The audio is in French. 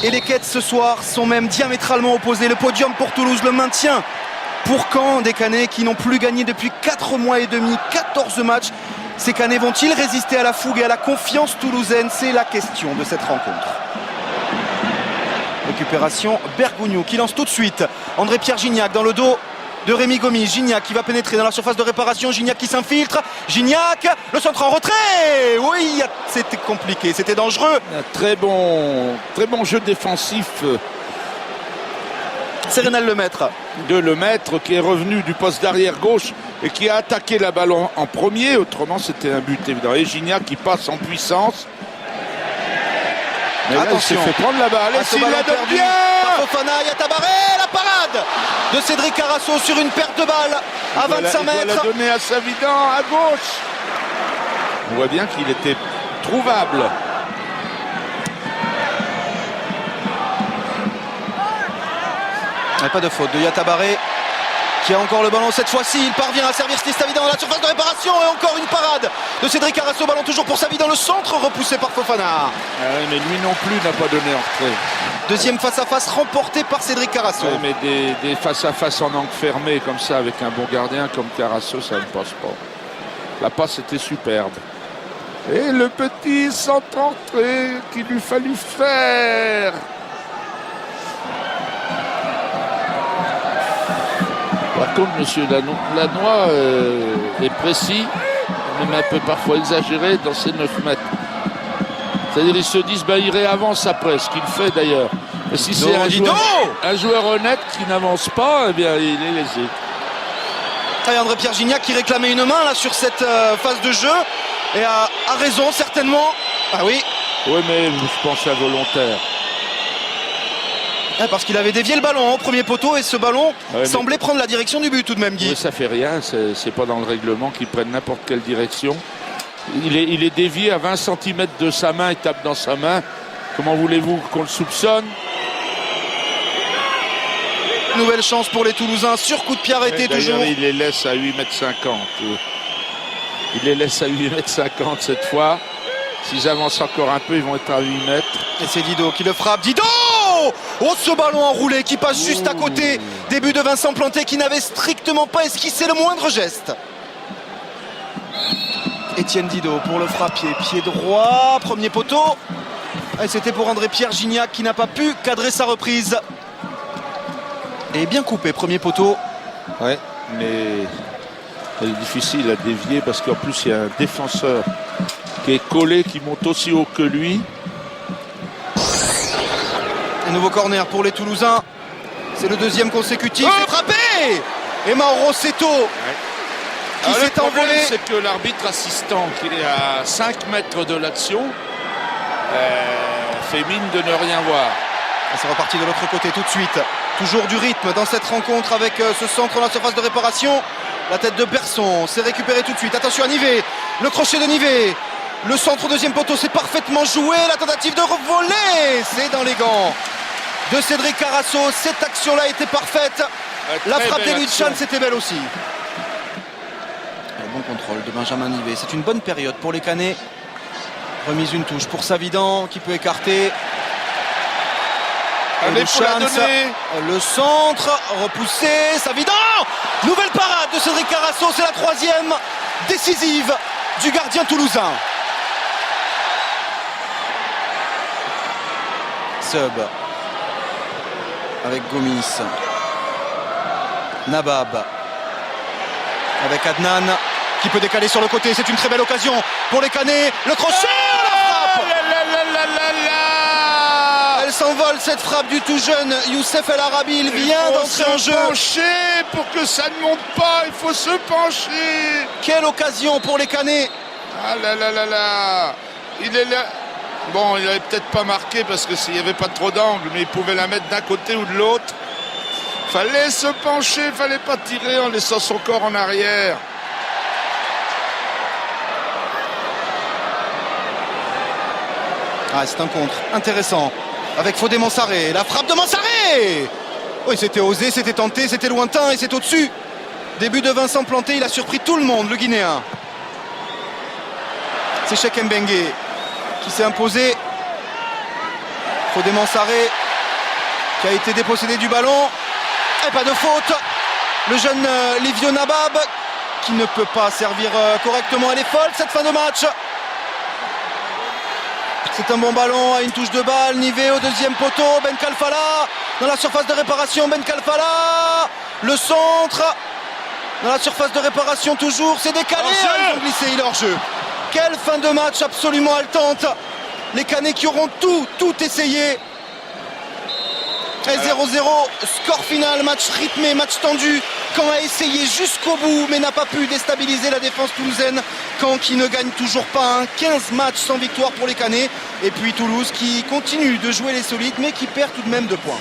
et les quêtes ce soir sont même diamétralement opposées. Le podium pour Toulouse, le maintien pour Caen, des Canets qui n'ont plus gagné depuis 4 mois et demi, 14 matchs. Ces Canets vont-ils résister à la fougue et à la confiance toulousaine? C'est la question de cette rencontre. Récupération Bergogneau qui lance tout de suite. André-Pierre Gignac dans le dos de Rémi Gomis. Gignac qui va pénétrer dans la surface de réparation. Gignac qui s'infiltre. Gignac, le centre en retrait. Oui, c'était compliqué, c'était dangereux. Un très bon jeu défensif. C'est Rénal Lemaître. De Lemaître qui est revenu du poste d'arrière gauche et qui a attaqué la balle en premier. Autrement, c'était un but évident. Et Gignac qui passe en puissance. Mais attention, là, il s'est fait prendre la balle. Et s'il la donne bien Fofana, il y a Tabaré, la parade de Cédric Carasso sur une perte de balle à 25 mètres. Il va la donner à Savidan à gauche. On voit bien qu'il était trouvable. Pas de faute de Yatabaré qui a encore le ballon cette fois-ci. Il parvient à servir Savidan dans la surface de réparation et encore une parade de Cédric Carasso. Ballon toujours pour Savidan, le centre repoussé par Fofana. Oui, mais lui non plus n'a pas donné en retrait. Deuxième face-à-face remporté par Cédric Carasso. Oui, mais des face-à-face en angle fermé comme ça avec un bon gardien comme Carasso, ça ne passe pas. La passe était superbe. Et le petit centre entré qu'il lui fallut faire. Par contre, M. Lannoy est précis, même un peu parfois exagéré dans ses 9 mètres. C'est-à-dire qu'ils se disent, il réavance après, ce qu'il fait d'ailleurs. Mais si c'est un joueur honnête qui n'avance pas, eh bien, il est lésé. Et André-Pierre Gignac qui réclamait une main là, sur cette phase de jeu. Et a raison, certainement. Ah oui. Oui, mais je pense involontaire. Parce qu'il avait dévié le ballon au premier poteau et ce ballon semblait prendre la direction du but tout de même, Guy. Oui, ça fait rien, c'est pas dans le règlement qu'il prenne n'importe quelle direction. Il est dévié à 20 cm de sa main, il tape dans sa main. Comment voulez-vous qu'on le soupçonne? Nouvelle chance pour les Toulousains sur coup de pied arrêté toujours. Il les laisse à 8,50 m. Il les laisse à 8,50 m cette fois. S'ils avancent encore un peu, ils vont être à 8 mètres. Et c'est Didot qui le frappe. Didot! Oh, ce ballon enroulé qui passe juste à côté. Début de Vincent Planté qui n'avait strictement pas esquissé le moindre geste. Étienne Didot pour le frappier. Pied droit, premier poteau. Et c'était pour André-Pierre Gignac qui n'a pas pu cadrer sa reprise. Et bien coupé, premier poteau. Ouais, mais elle est difficile à dévier parce qu'en plus il y a un défenseur qui est collé, qui monte aussi haut que lui. Un nouveau corner pour les Toulousains. C'est le deuxième consécutif. C'est frappé. Et Mauro Seto qui s'est envolé. C'est que l'arbitre assistant, qui est à 5 mètres de l'action, fait mine de ne rien voir. C'est reparti de l'autre côté tout de suite. Toujours du rythme dans cette rencontre avec ce centre dans la surface de réparation. La tête de Berson, c'est récupéré tout de suite. Attention à Nivet, le crochet de Nivet. Le centre deuxième poteau, c'est parfaitement joué. La tentative de revoler, c'est dans les gants de Cédric Carasso. Cette action-là était parfaite. La frappe d'Elie Chan, c'était belle aussi. Bon contrôle de Benjamin Nivet. C'est une bonne période pour les Canets. Remise une touche pour Savidan qui peut écarter. Allez, pour la donner. Le centre repoussé, Savidan. Nouvelle parade de Cédric Carasso, c'est la troisième décisive du gardien toulousain. Sub avec Gomis. Nabab avec Adnan qui peut décaler sur le côté. C'est une très belle occasion pour les Canets. Le crochet, la frappe. Elle s'envole cette frappe du tout jeune Youssef El Arabi. Il vient d'entrer en jeu. Il faut se pencher pour que ça ne monte pas. Il faut se pencher. Quelle occasion pour les Canets. Ah là là là là. Il est là. Bon, il n'avait peut-être pas marqué parce qu'il n'y avait pas trop d'angle, mais il pouvait la mettre d'un côté ou de l'autre. Fallait se pencher, fallait pas tirer en laissant son corps en arrière. Ah, c'est un contre intéressant avec Fodé Mansaré. La frappe de Mansaré. Oui, c'était osé, c'était tenté, c'était lointain et c'est au-dessus. Début de Vincent Planté, il a surpris tout le monde, le Guinéen. C'est Cheikh Mbengue qui s'est imposé. Fodé Mansaré qui a été dépossédé du ballon. Et pas de faute. Le jeune Livio Nabab qui ne peut pas servir correctement. Elle est folle cette fin de match. C'est un bon ballon à une touche de balle. Nivé au deuxième poteau. Ben Kalfala dans la surface de réparation. Ben Kalfala. Le centre. Dans la surface de réparation toujours. C'est décalé. Ils ont glissé. Il est hors jeu. Quelle fin de match absolument haletante. Les Canets qui auront tout essayé. Et 0-0, score final, match rythmé, match tendu. Caen a essayé jusqu'au bout mais n'a pas pu déstabiliser la défense toulousaine. Caen qui ne gagne toujours pas, 15 matchs sans victoire pour les Canets. Et puis Toulouse qui continue de jouer les solides mais qui perd tout de même 2 points.